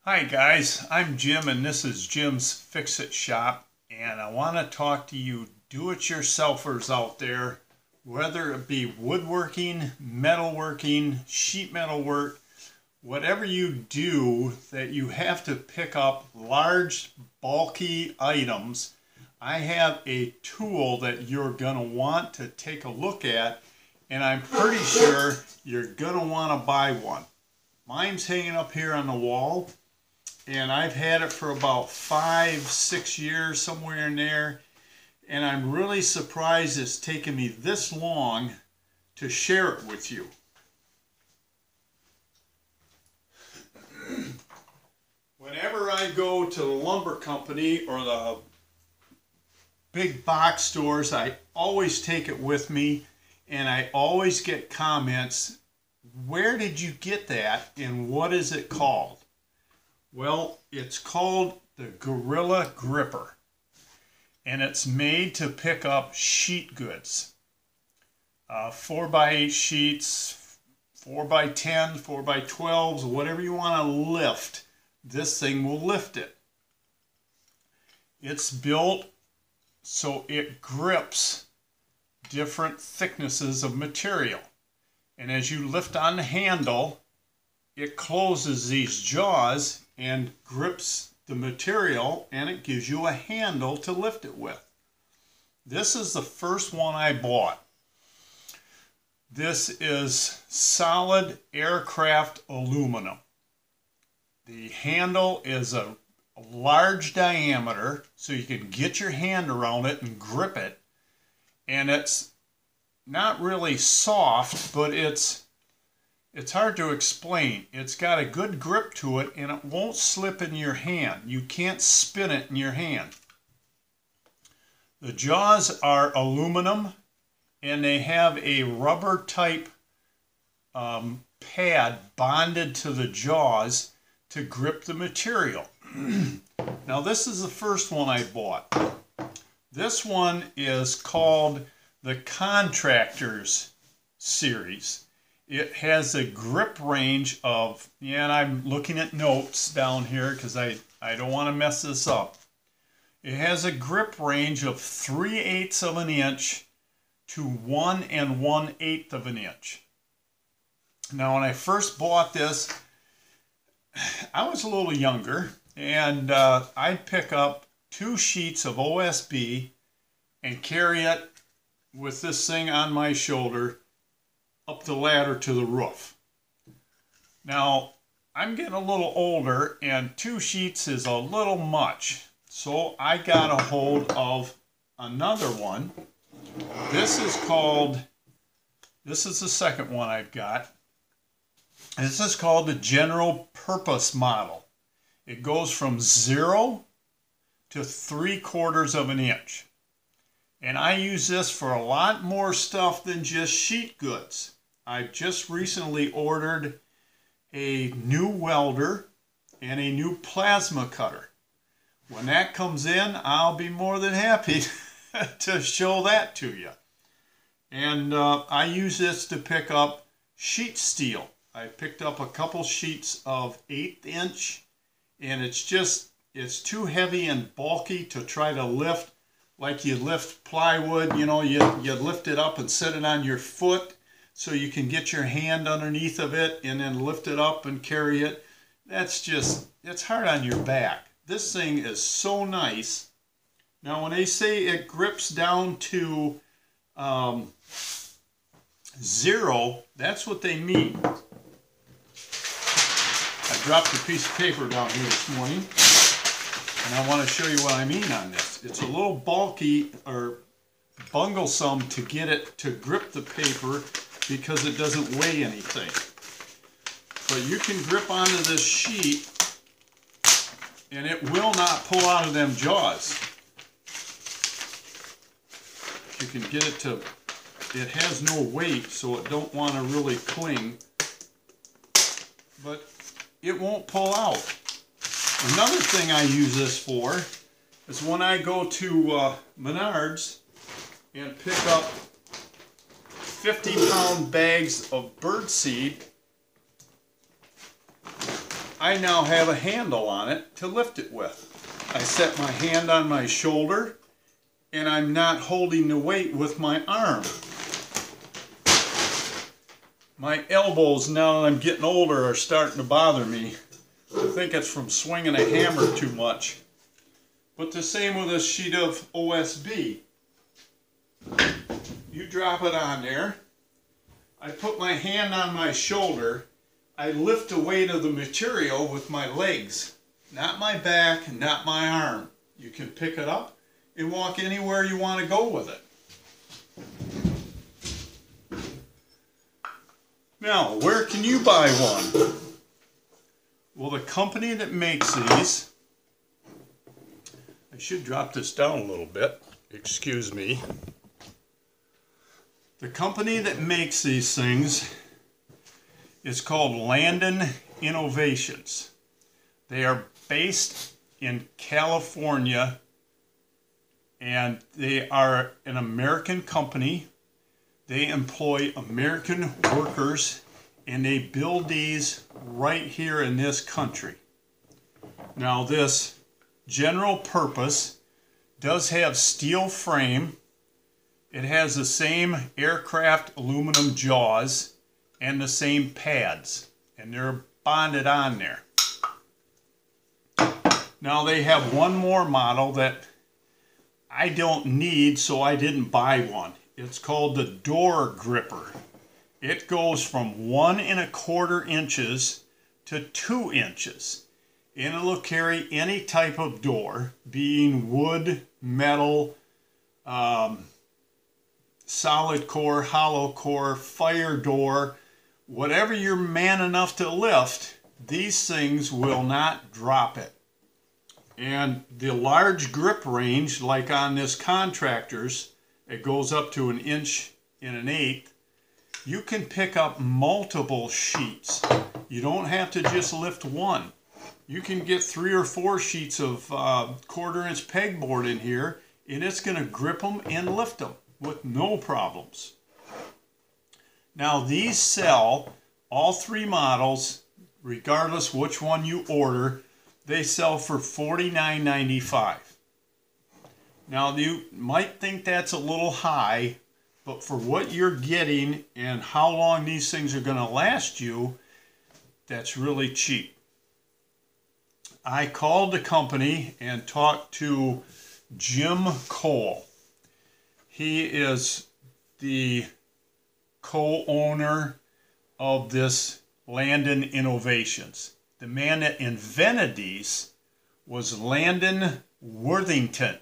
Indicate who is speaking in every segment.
Speaker 1: Hi guys, I'm Jim and this is Jim's Fix-It Shop, and I want to talk to you do-it-yourselfers out there, whether it be woodworking, metalworking, sheet metal work, whatever you do that you have to pick up large bulky items. I have a tool that you're going to want to take a look at, and I'm pretty sure you're going to want to buy one. Mine's hanging up here on the wall. And I've had it for about 5-6 years, somewhere in there. And I'm really surprised it's taken me this long to share it with you. Whenever I go to the lumber company or the big box stores, I always take it with me. And I always get comments, where did you get that and what is it called? Well, it's called the Gorilla Gripper, and it's made to pick up sheet goods. 4x8 sheets, 4x10s, 4x12s, whatever you want to lift, this thing will lift it. It's built so it grips different thicknesses of material. And as you lift on the handle, it closes these jaws and grips the material, and it gives you a handle to lift it with. This is the first one I bought. This is solid aircraft aluminum. The handle is a large diameter, so you can get your hand around it and grip it. And it's not really soft, but it's hard to explain. It's got a good grip to it, and it won't slip in your hand. You can't spin it in your hand. The jaws are aluminum, and they have a rubber type pad bonded to the jaws to grip the material. Now this is the first one I bought. This one is called the Contractors Series. It has a grip range of, and I'm looking at notes down here because I don't want to mess this up. It has a grip range of 3/8 of an inch to 1 1/8 of an inch. Now when I first bought this, I was a little younger, and I'd pick up 2 sheets of OSB and carry it with this thing on my shoulder up the ladder to the roof. Now, I'm getting a little older, and 2 sheets is a little much. So I got a hold of another one. This is the second one I've got. This is called the General Purpose Model. It goes from 0 to 3/4 of an inch. And I use this for a lot more stuff than just sheet goods. I've just recently ordered a new welder and a new plasma cutter. When that comes in, I'll be more than happy to show that to you. And I use this to pick up sheet steel. I picked up a couple sheets of 1/8 inch, and it's too heavy and bulky to try to lift like you lift plywood. You know, you lift it up and set it on your foot so you can get your hand underneath of it and then lift it up and carry it. It's hard on your back. This thing is so nice. Now when they say it grips down to 0, that's what they mean. I dropped a piece of paper down here this morning, and I want to show you what I mean on this. It's a little bulky or bunglesome to get it to grip the paper because it doesn't weigh anything. But you can grip onto this sheet and it will not pull out of them jaws. You can get it to, it has no weight, so it don't want to really cling, but it won't pull out. Another thing I use this for is when I go to Menards and pick up 50-pound bags of birdseed, I now have a handle on it to lift it with. I set my hand on my shoulder and I'm not holding the weight with my arm. My elbows, now that I'm getting older, are starting to bother me. I think it's from swinging a hammer too much. But the same with a sheet of OSB. You drop it on there. I put my hand on my shoulder. I lift the weight of the material with my legs. Not my back, not my arm. You can pick it up and walk anywhere you want to go with it. Now, where can you buy one? Well, the company that makes these, I should drop this down a little bit, excuse me. The company that makes these things is called Landon Innovations. They are based in California and they are an American company. They employ American workers and they build these right here in this country. Now this general purpose does have steel frame. It has the same aircraft aluminum jaws and the same pads, and they're bonded on there. Now they have one more model that I don't need, so I didn't buy one. It's called the door gripper. It goes from 1 1/4 inches to 2 inches. And it'll carry any type of door, being wood, metal, solid core, hollow core, fire door, whatever you're man enough to lift, these things will not drop it. And the large grip range, like on this Contractors, it goes up to 1 1/8 inch. You can pick up multiple sheets. You don't have to just lift one. You can get 3 or 4 sheets of 1/4 inch pegboard in here, and it's going to grip them and lift them with no problems. Now these sell, all 3 models, regardless which one you order, they sell for $49.95. Now you might think that's a little high, but for what you're getting and how long these things are going to last you, that's really cheap. I called the company and talked to Jim Cole. He is the co-owner of this Landon Innovations. The man that invented these was Landon Worthington.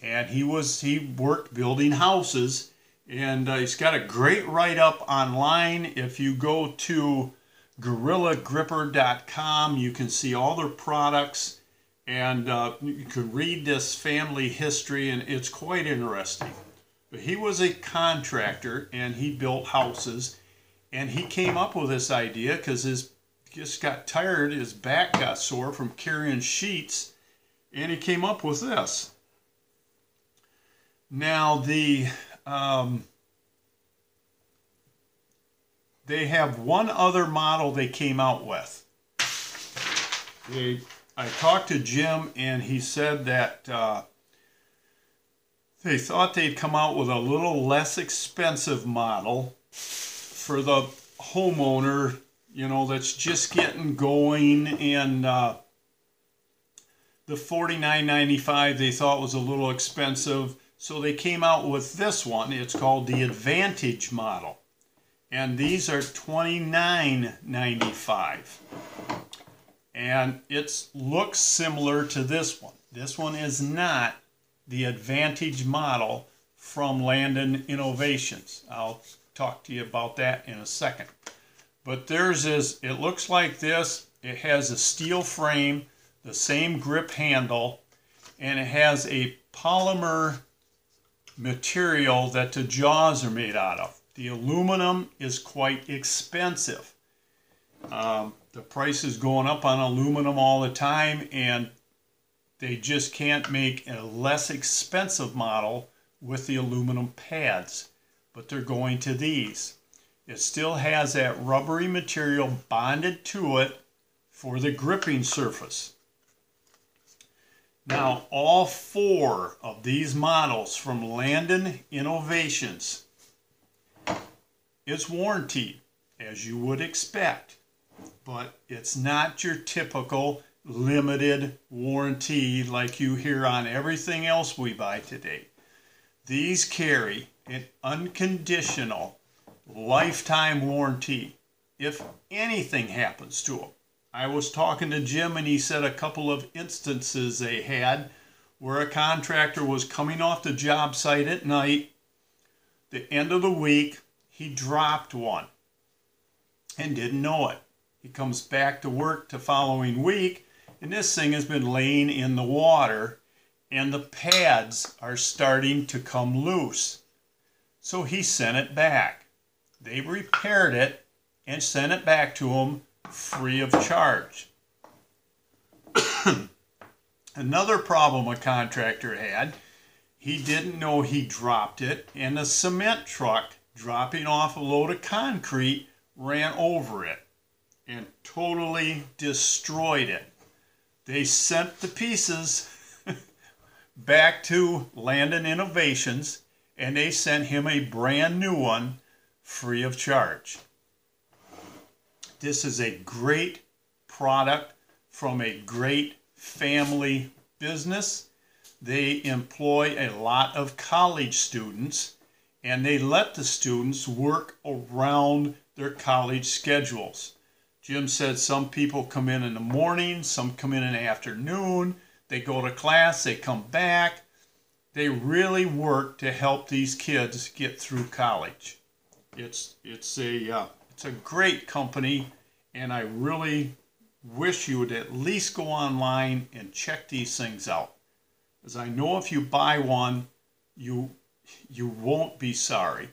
Speaker 1: And he worked building houses, and he's got a great write-up online. If you go to GorillaGripper.com, you can see all their products, and you can read this family history, and it's quite interesting. But he was a contractor, and he built houses, and he came up with this idea because he just got tired, his back got sore from carrying sheets, and he came up with this. Now they have one other model they came out with. I talked to Jim and he said that they thought they'd come out with a little less expensive model for the homeowner, you know, that's just getting going, and the $49.95 they thought was a little expensive. So they came out with this one. It's called the Advantage model. And these are $29.95. And it looks similar to this one. This one is not the Advantage model from Landon Innovations. I'll talk to you about that in a second. But theirs is, it looks like this. It has a steel frame, the same grip handle, and it has a polymer material that the jaws are made out of. The aluminum is quite expensive. The price is going up on aluminum all the time, and they just can't make a less expensive model with the aluminum pads, but they're going to these. It still has that rubbery material bonded to it for the gripping surface. Now, all 4 of these models from Landon Innovations is warranted, as you would expect, but it's not your typical limited warranty like you hear on everything else we buy today. These carry an unconditional lifetime warranty if anything happens to them. I was talking to Jim and he said a couple of instances they had where a contractor was coming off the job site at night, the end of the week, he dropped one and didn't know it. He comes back to work the following week and this thing has been laying in the water and the pads are starting to come loose. So he sent it back. They repaired it and sent it back to him free of charge. Another problem a contractor had, he didn't know he dropped it and a cement truck dropping off a load of concrete ran over it and totally destroyed it. They sent the pieces back to Landon Innovations and they sent him a brand new one free of charge. This is a great product from a great family business. They employ a lot of college students and they let the students work around their college schedules. Jim said some people come in the morning, some come in the afternoon, they go to class, they come back. They really work to help these kids get through college. It's a great company, and I really wish you would at least go online and check these things out. As I know if you buy one, you won't be sorry.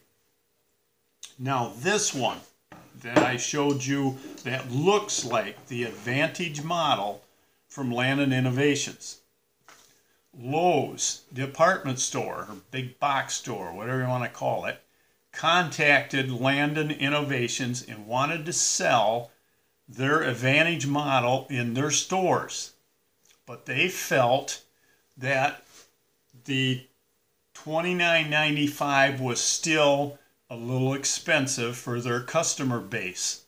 Speaker 1: Now this one that I showed you that looks like the Advantage model from Landon Innovations. Lowe's department store, or big box store, whatever you want to call it, contacted Landon Innovations and wanted to sell their Advantage model in their stores. But they felt that the $29.95 was still a little expensive for their customer base.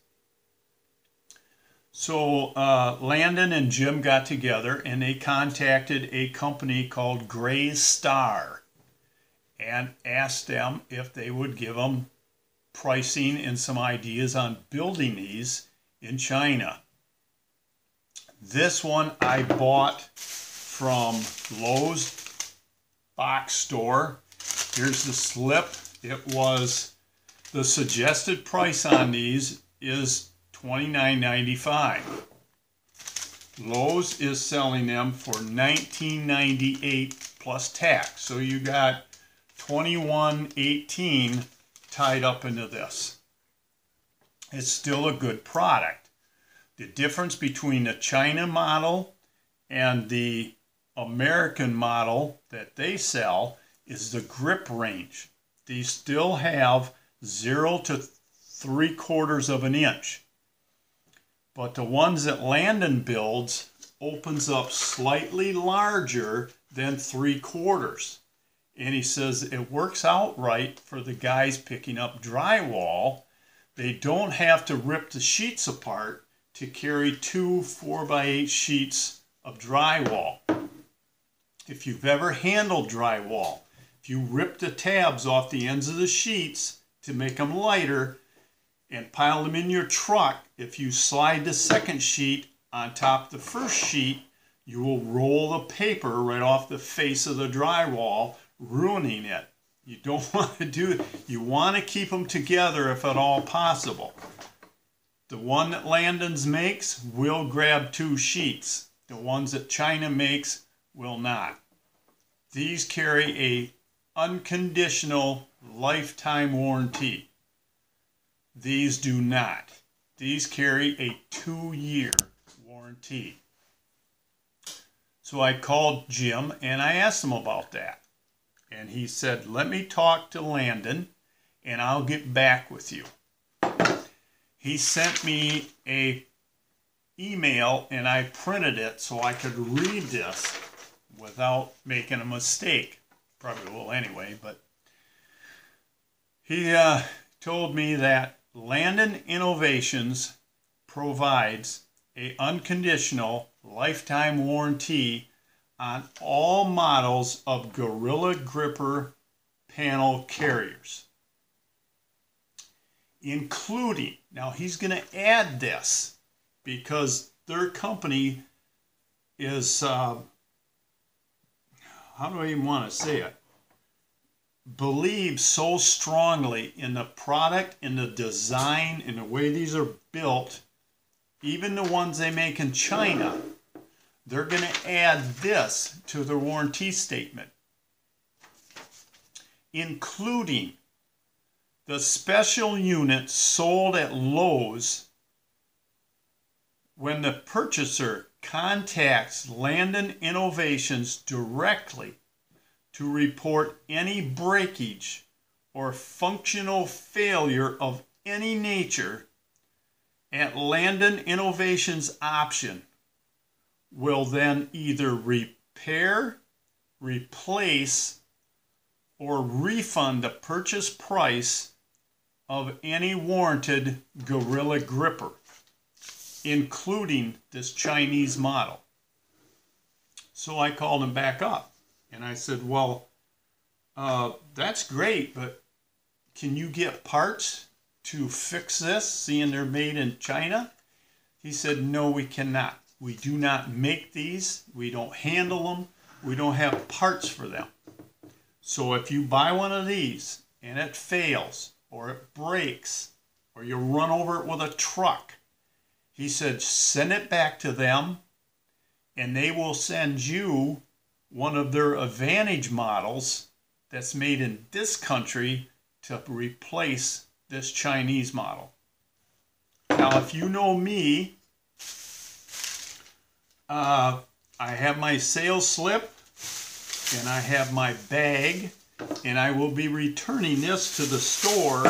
Speaker 1: So Landon and Jim got together and they contacted a company called Gray Star and asked them if they would give them pricing and some ideas on building these in China. This one I bought from Lowe's box store. Here's the slip. It was, the suggested price on these is $29.95. Lowe's is selling them for $19.98 plus tax. So you got $21.18 tied up into this. It's still a good product. The difference between the China model and the American model that they sell is the grip range. These still have 0 to 3/4 of an inch. But the ones that Landon builds opens up slightly larger than 3/4. And he says it works out right for the guys picking up drywall. They don't have to rip the sheets apart to carry 2 4x8 sheets of drywall. If you've ever handled drywall, if you rip the tabs off the ends of the sheets to make them lighter and pile them in your truck, if you slide the second sheet on top of the first sheet, you will roll the paper right off the face of the drywall, ruining it. You don't want to do it. You want to keep them together if at all possible. The one that Landon's makes will grab 2 sheets. The ones that China makes will not. These carry a unconditional lifetime warranty. These do not. These carry a 2-year warranty. So I called Jim and I asked him about that. And he said, let me talk to Landon and I'll get back with you. He sent me a email and I printed it so I could read this without making a mistake. Probably will anyway, but he told me that Landon Innovations provides an unconditional lifetime warranty on all models of Gorilla Gripper panel carriers, including, now he's going to add this because their company is, how do I even want to say it, believes so strongly in the product, in the design, in the way these are built, even the ones they make in China, they're going to add this to their warranty statement, including the special unit sold at Lowe's when the purchaser contacts Landon Innovations directly to report any breakage or functional failure of any nature. At Landon Innovations' option, will then either repair, replace, or refund the purchase price of any warranted Gorilla Gripper, including this Chinese model. So I called him back up and I said, well, that's great, but can you get parts to fix this, seeing they're made in China? He said, no, we cannot. We do not make these. We don't handle them. We don't have parts for them. So if you buy one of these and it fails or it breaks or you run over it with a truck, he said, send it back to them and they will send you one of their Advantage models that's made in this country to replace this Chinese model. Now, if you know me, I have my sales slip and I have my bag, and I will be returning this to the store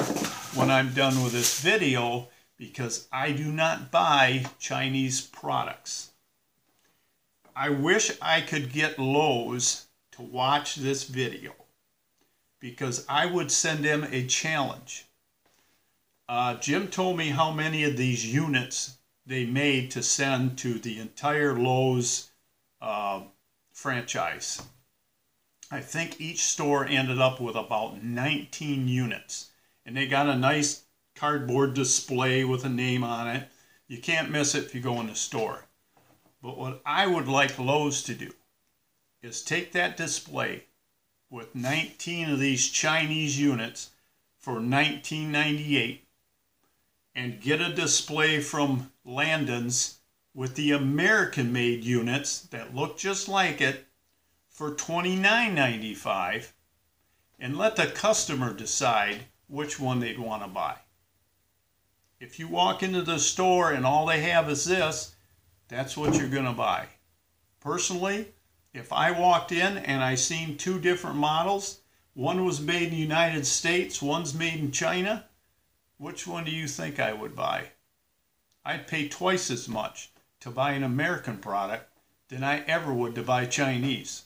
Speaker 1: when I'm done with this video because I do not buy Chinese products. I wish I could get Lowe's to watch this video because I would send them a challenge. Jim told me how many of these units they made to send to the entire Lowe's franchise. I think each store ended up with about 19 units. And they got a nice cardboard display with a name on it. You can't miss it if you go in the store. But what I would like Lowe's to do is take that display with 19 of these Chinese units for $19.98 and get a display from Landon's with the American-made units that look just like it for $29.95 and let the customer decide which one they'd want to buy. If you walk into the store and all they have is this, that's what you're going to buy. Personally, if I walked in and I seen two different models, one was made in the United States, one's made in China, which one do you think I would buy? I'd pay twice as much to buy an American product than I ever would to buy Chinese.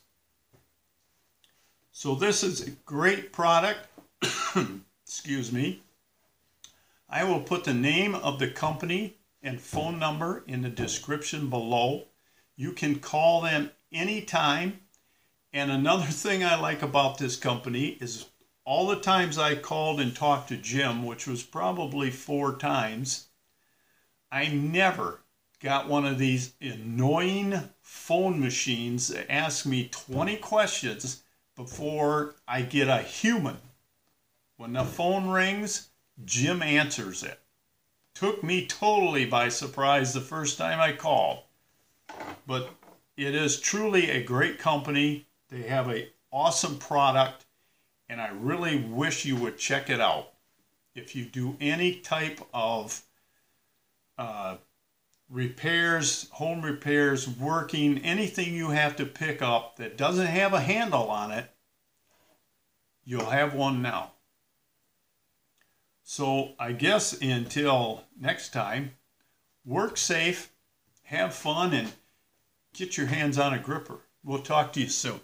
Speaker 1: So this is a great product. Excuse me. I will put the name of the company and phone number in the description below. You can call them anytime. And another thing I like about this company is all the times I called and talked to Jim, which was probably 4 times, I never got one of these annoying phone machines that ask me 20 questions before I get a human. When the phone rings, Jim answers it. Took me totally by surprise the first time I called. But it is truly a great company. They have an awesome product, and I really wish you would check it out. If you do any type of repairs, home repairs, working, anything you have to pick up that doesn't have a handle on it, you'll have one now. So I guess until next time, work safe, have fun and get your hands on a gripper. We'll talk to you soon.